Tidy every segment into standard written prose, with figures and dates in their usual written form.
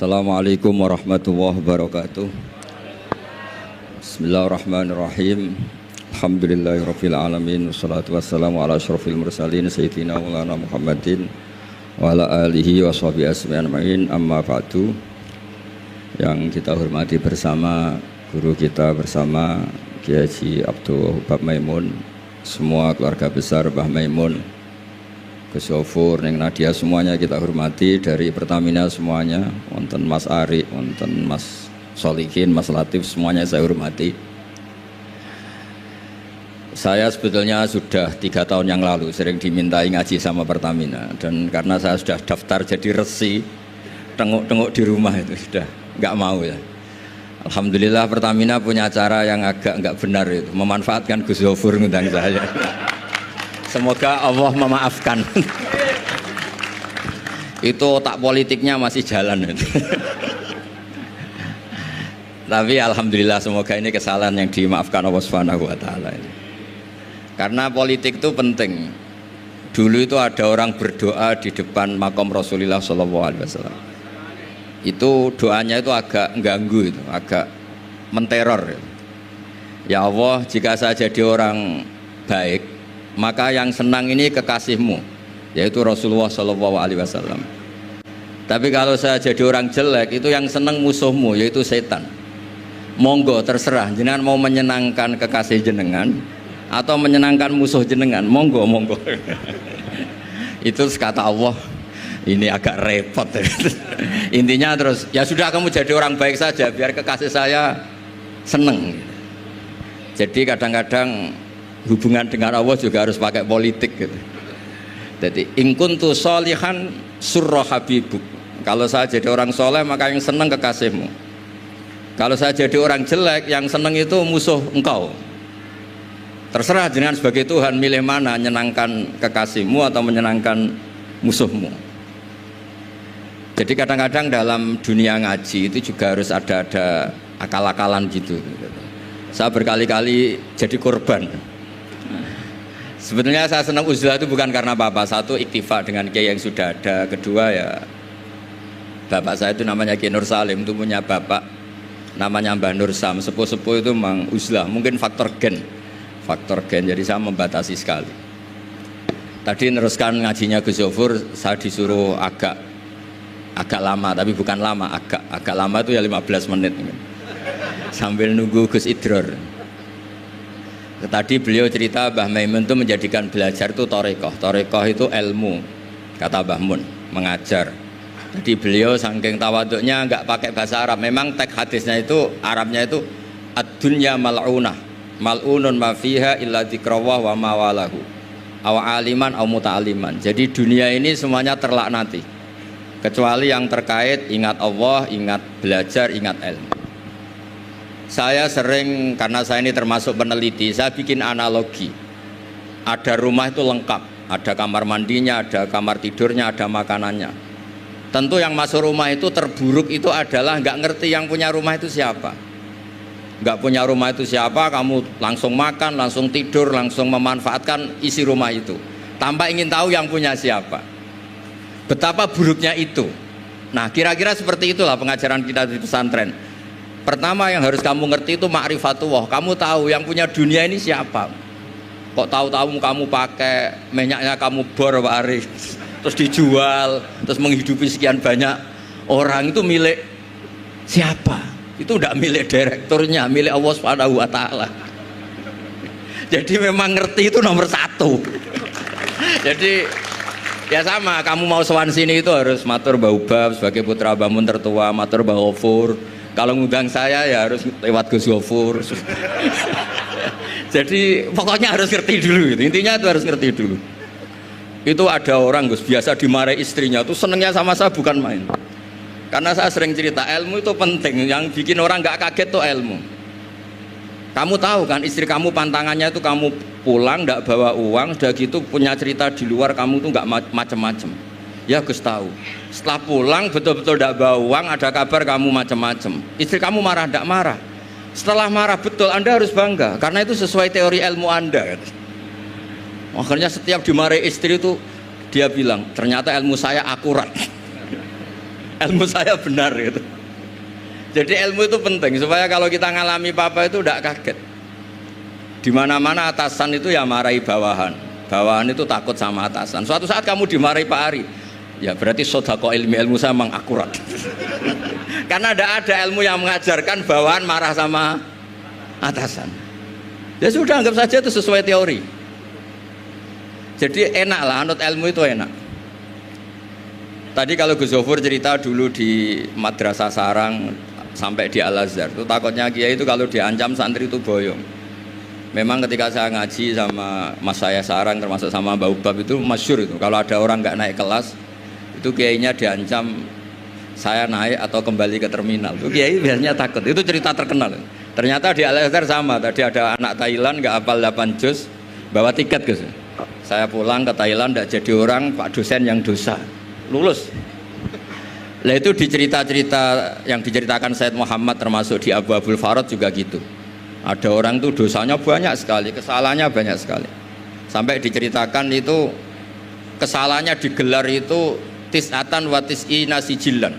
Assalamualaikum warahmatullahi wabarakatuh. Bismillahirrahmanirrahim. Alhamdulillahirabbil alamin wassalatu wassalamu ala asyrofil mursalin sayyidina maulana Muhammadin wa ala alihi washabihi ajmain. Amma ba'du. Yang kita hormati bersama guru kita bersama Kiai Haji Abdul Wahab Maimun, semua keluarga besar Mbah Maimun, Gus Yofur, Neng Nadia, semuanya kita hormati, dari Pertamina semuanya, wonten Mas Ari, wonten Mas Solihin, Mas Latif, semuanya saya hormati. Saya sebetulnya sudah 3 tahun yang lalu sering dimintai ngaji sama Pertamina, dan karena saya sudah daftar jadi resi, tengok-tengok di rumah itu sudah nggak mau ya. Alhamdulillah Pertamina punya cara yang agak nggak benar itu, memanfaatkan Gus Yofur ngundang saya. Semoga Allah memaafkan. Itu otak politiknya masih jalan. Tapi alhamdulillah semoga ini kesalahan yang dimaafkan Allah Subhanahu wa taala. Karena politik itu penting. Dulu itu ada orang berdoa di depan makam Rasulullah sallallahu alaihi wasallam. Itu doanya itu agak mengganggu, itu agak menteror. Ya Allah, jika saya jadi orang baik, maka yang senang ini kekasihmu, yaitu Rasulullah Shallallahu Alaihi Wasallam. Tapi kalau saya jadi orang jelek, itu yang senang musuhmu, yaitu setan. Monggo terserah, jenengan mau menyenangkan kekasih jenengan atau menyenangkan musuh jenengan, monggo monggo. Itu kata Allah, ini agak repot. Intinya terus, ya sudah kamu jadi orang baik saja, biar kekasih saya seneng. Jadi kadang-kadang hubungan dengan Allah juga harus pakai politik gitu. Jadi in kuntu sholihan surra habibuk. Kalau saya jadi orang soleh maka yang senang kekasihmu. Kalau saya jadi orang jelek yang senang itu musuh engkau. Terserah jenengan sebagai Tuhan milih mana, menyenangkan kekasihmu atau menyenangkan musuhmu. Jadi kadang-kadang dalam dunia ngaji itu juga harus ada akal-akalan gitu. Saya berkali-kali jadi korban. Sebetulnya saya senang uzlah itu bukan karena apa-apa. Satu, iktifa dengan kiai yang sudah ada. Kedua, ya bapak saya itu namanya Kiai Nur Salim, itu punya bapak namanya Mbah Nur Sam. Sepuh-sepuh itu memang uzlah. Mungkin faktor gen. Jadi saya membatasi sekali. Tadi neruskan ngajinya Gus Yofur, saya disuruh agak lama, tapi bukan lama, agak lama itu ya 15 menit. Sambil nunggu Gus Idror. Tadi beliau cerita Mbah Maimun itu menjadikan belajar itu torekoh. Torekoh itu ilmu, kata Mbah Mun, mengajar. Jadi beliau saking tawaduknya nggak pakai bahasa Arab. Memang teks hadisnya itu Arabnya itu ad-dunya mal'unah, mal'unun ma fiha illa dzikrawah wa mawalahu, aw aliman aw muta'aliman. Jadi dunia ini semuanya terlaknati, kecuali yang terkait ingat Allah, ingat belajar, ingat ilmu. Saya sering, karena saya ini termasuk peneliti, saya bikin analogi. Ada rumah itu lengkap, ada kamar mandinya, ada kamar tidurnya, ada makanannya. Tentu yang masuk rumah itu terburuk itu adalah nggak ngerti yang punya rumah itu siapa. Nggak punya rumah itu siapa, kamu langsung makan, langsung tidur, langsung memanfaatkan isi rumah itu, tanpa ingin tahu yang punya siapa. Betapa buruknya itu. Nah, kira-kira seperti itulah pengajaran kita di pesantren. Pertama yang harus kamu ngerti itu ma'rifatullah. Kamu tahu yang punya dunia ini siapa. Kok tahu-tahu kamu pakai minyaknya kamu bor Pak Ari, terus dijual, terus menghidupi sekian banyak orang, itu milik siapa? Itu tidak milik direkturnya, milik Allah Subhanahu wa taala. Jadi memang ngerti itu nomor 1. Jadi ya sama, kamu mau sowan sini itu harus matur Mbah Ubab sebagai putra Mbah Mun tertua, matur Mbah Ghafur. Kalau ngundang saya ya harus lewat Gus Yofur. Jadi pokoknya harus ngerti dulu gitu. Intinya itu harus ngerti dulu. Itu ada orang Gus biasa dimarahi istrinya tuh senengnya sama saya bukan main. Karena saya sering cerita ilmu itu penting. Yang bikin orang nggak kaget tuh ilmu. Kamu tahu kan istri kamu pantangannya itu kamu pulang nggak bawa uang, udah gitu punya cerita di luar kamu tuh nggak macem-macem. Ya Gus tahu. Setelah pulang betul-betul tidak bawa uang, ada kabar kamu macam-macam. Istri kamu marah tidak marah. Setelah marah betul, Anda harus bangga karena itu sesuai teori ilmu Anda. Akhirnya setiap dimarahi istri itu dia bilang ternyata ilmu saya akurat. ilmu saya benar gitu. Jadi ilmu itu penting supaya kalau kita ngalami apa itu tidak kaget. Di mana-mana atasan itu ya marahi bawahan. Bawahan itu takut sama atasan. Suatu saat kamu dimarahi Pak Ari, ya berarti sodako ilmu saya memang akurat. Karena tidak ada ilmu yang mengajarkan bawahan marah sama atasan. Ya sudah, anggap saja itu sesuai teori. Jadi enak lah, anut ilmu itu enak. Tadi kalau Gus Zofur cerita dulu di Madrasah Sarang sampai di Al-Azhar itu takutnya kiai itu kalau diancam santri itu boyong. Memang ketika saya ngaji sama mas saya Sarang termasuk sama Mbak Ubab itu masyhur itu kalau ada orang nggak naik kelas itu kiainya diancam saya naik atau kembali ke terminal. Itu kiai biasanya takut. Itu cerita terkenal. Ternyata di Al-Azhar sama. Tadi ada anak Thailand nggak hafal 8 juz bawa tiket Gus. Saya pulang ke Thailand tidak jadi orang, Pak dosen yang dosa. Lulus. Nah itu di cerita-cerita yang diceritakan Said Muhammad termasuk di Abu Abul Farad juga gitu. Ada orang tuh dosanya banyak sekali, kesalahannya banyak sekali. Sampai diceritakan itu kesalahannya digelar itu tis'atan wa tis'ina sijillan.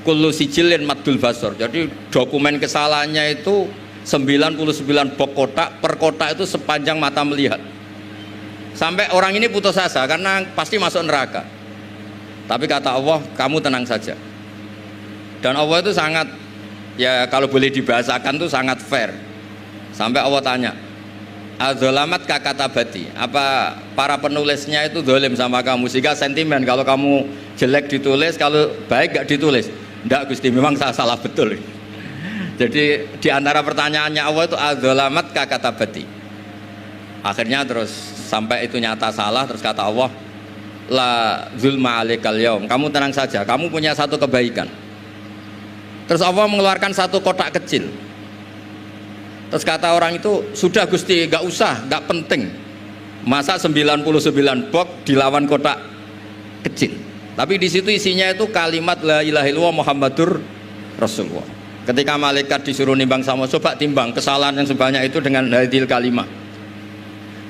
Kullu sijillin maddul basor. Jadi dokumen kesalahannya itu 99 bok kotak, per kotak itu sepanjang mata melihat. Sampai orang ini putus asa karena pasti masuk neraka. Tapi kata Allah, kamu tenang saja. Dan Allah itu sangat, ya kalau boleh dibahasakan itu sangat fair. Sampai Allah tanya, adzolamat kakatabati, apa para penulisnya itu dolim sama kamu sehingga sentimen kalau kamu jelek ditulis, kalau baik gak ditulis. Enggak Gusti, memang saya salah betul. Jadi diantara pertanyaannya Allah itu adzolamat kakatabati. Akhirnya terus sampai itu nyata salah, terus kata Allah, la zulma alaikal yaum, kamu tenang saja, kamu punya satu kebaikan. Terus Allah mengeluarkan satu kotak kecil. Terus kata orang itu, sudah Gusti, gak usah, gak penting. Masa 99 box dilawan kotak kecil. Tapi di situ isinya itu kalimat la ilaha illallah Muhammadur Rasulullah. Ketika malaikat disuruh nimbang sama, coba timbang kesalahan yang sebanyak itu dengan hadil kalimat.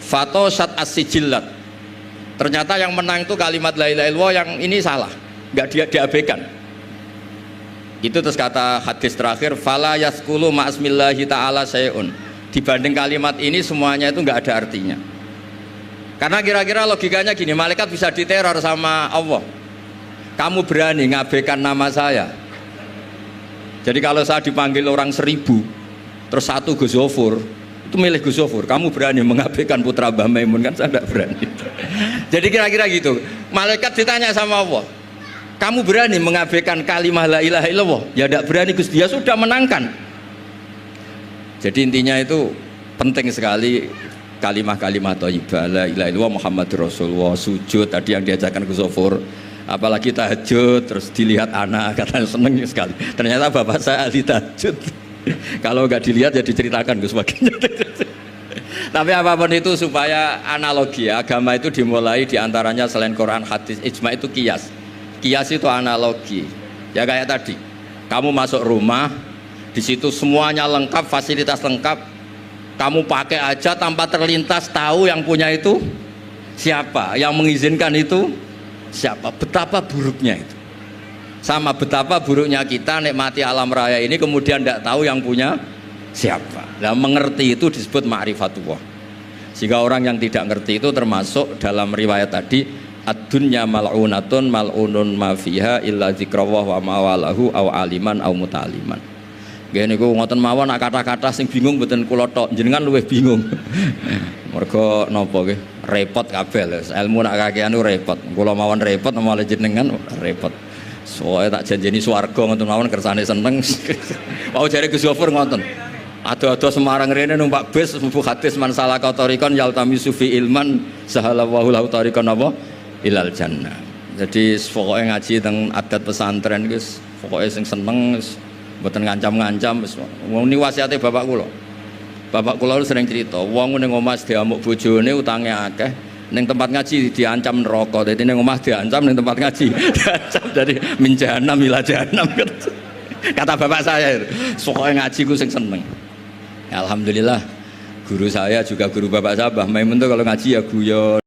Fatosat as-sijillat. Ternyata yang menang itu kalimat la ilaha illallah, yang ini salah, nggak diabaikan. Itu terus kata hadis terakhir, fala yaskulu ma'asmillahi ta'ala sayun. Dibanding kalimat ini semuanya itu nggak ada artinya. Karena kira-kira logikanya gini, malaikat bisa diteror sama Allah. Kamu berani ngabaikan nama saya. Jadi kalau saya dipanggil orang 1000, terus satu Gus Zofur, itu milih Gus Zofur, kamu berani mengabaikan putra Mbah Maimun? Kan saya tidak berani. Jadi kira-kira gitu, malaikat ditanya sama Allah, kamu berani mengabaikan kalimah la ilaha illallah? Ya tidak berani Gus, dia sudah menangkan. Jadi intinya itu penting sekali kalimah-kalimah thayyibah la ilaha illallah Muhammadur Rasulullah. Sujud tadi yang diajarkan Gus Zofur, apalagi tahajud, terus dilihat anak, katanya seneng sekali. Ternyata bapak saya ahli tahajud. Kalau nggak dilihat ya diceritakan Gus baginya. Tapi apapun itu supaya analogi ya, agama itu dimulai diantaranya selain Quran, hadis, ijma itu kias. Kias itu analogi. Ya kayak tadi, kamu masuk rumah, di situ semuanya lengkap, fasilitas lengkap, kamu pakai aja tanpa terlintas tahu yang punya itu siapa, yang mengizinkan itu siapa. Betapa buruknya itu. Sama betapa buruknya kita nikmati alam raya ini kemudian tidak tahu yang punya siapa. Nah, mengerti itu disebut ma'rifatullah. Sehingga orang yang tidak ngerti itu termasuk dalam riwayat tadi, ad-dunya mal'unatun mal'unun ma fiha illa dzikrawah wa mawalahu aw aliman aw mutaliman. Nggih niku ngoten mawon, nak kata-kata sing bingung mboten kula tok, jenengan luwih bingung. Mergo napa nggih? Repot kabeh lho. Ilmu nak kakean repot. Kula mawon repot malah jenengan repot. Soalnya tak janjeni swarga ngoten mawon kersane seneng. Mau jare Gus Zofur ngoten. Ado-ado Semarang rene numpak bis mlebu hadis man salaka tariqan yaltamisu fi ilman sahalallahu lahu tariqan apa ilal jannah. Jadi pokoke ngaji teng adat pesantren guys, pokoke sing seneng wis mboten ngancam-ngancam wis. Ini wasiate bapak kula. Bapak kula sering cerita, wong ning omah diamuk bojone utange akeh, ning tempat ngaji diancam neraka. Dadi ning omah diancam, ning tempat ngaji diancam. Jadi min jahanam ila jahanam. Kata bapak saya itu, pokoknya ngaji ku sing seneng. Alhamdulillah guru saya juga guru bapak saya Mbah Maimun tuh kalau ngaji ya guyon.